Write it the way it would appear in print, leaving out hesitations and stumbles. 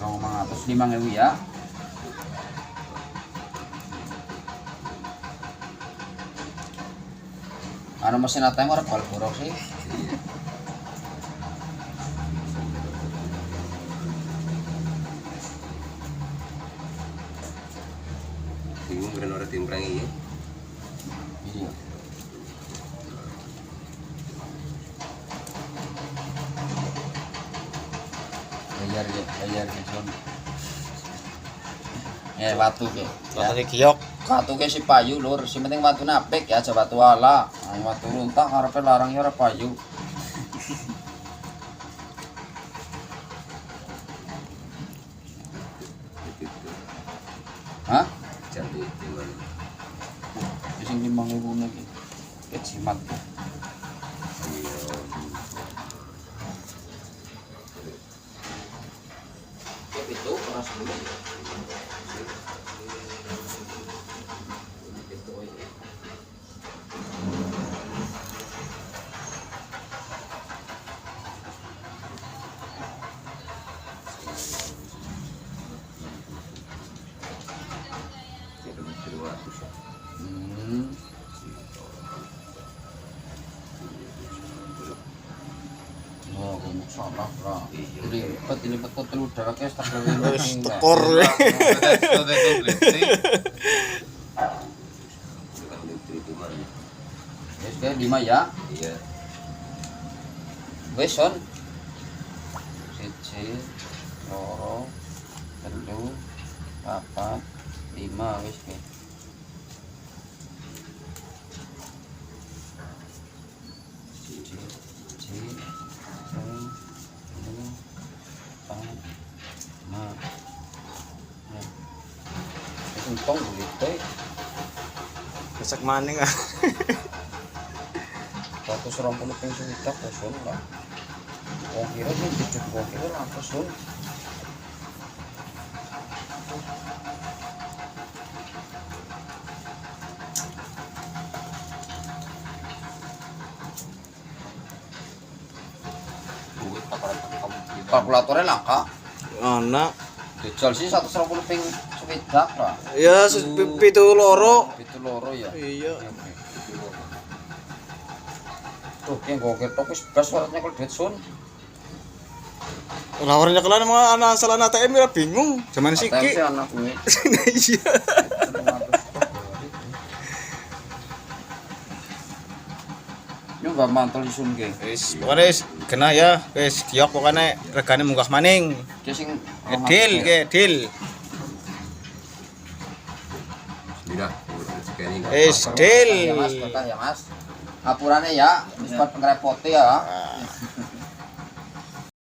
2.500 ya. Anu mesin ATM ora bal borok sih. Bingung keren orang timbrang ini. Iya. Bayar John. Watu ke. Watu giok. Watu ke si payu lur, si penting watu napik ya, aja watu ala. Watu runtah karepe larang ya ora payu. Hah? Jadi gimana? Sing 5.000 iki. Kejimat. Itu keras dulu. Oh, salah lah. Ini betul telu darake tak gawe. Wis tekor. Wis ke 5 ya. Iya. Wis son. 1 2 3 4 5 wis ke. Untung duit Masak maning ah. 120 ping suwidak sun lah. Wong kira iki dijut wong kira langsung sun. Duit kalkulatornya langka. Ana. Dijual sih 120 ping suwidak lah. Ya 7 loro. Itu loro ya. Iya. Tuh, yang gue ketok wis bas suaranya kalau duit sun. Lawarnya kelan emang anak salah ATM ya bingung. Zaman siki. ATM sih anak gue. Iya. Ini gak mantel di sun ke. Wis, pokoknya wis kena ya, wis giok pokoknya regane munggah maning. Dia sing Deal, deal. Tidak. Wis deal. Ya mas, berkah ya mas. Apurannya ya, wis buat pengrepoti ya.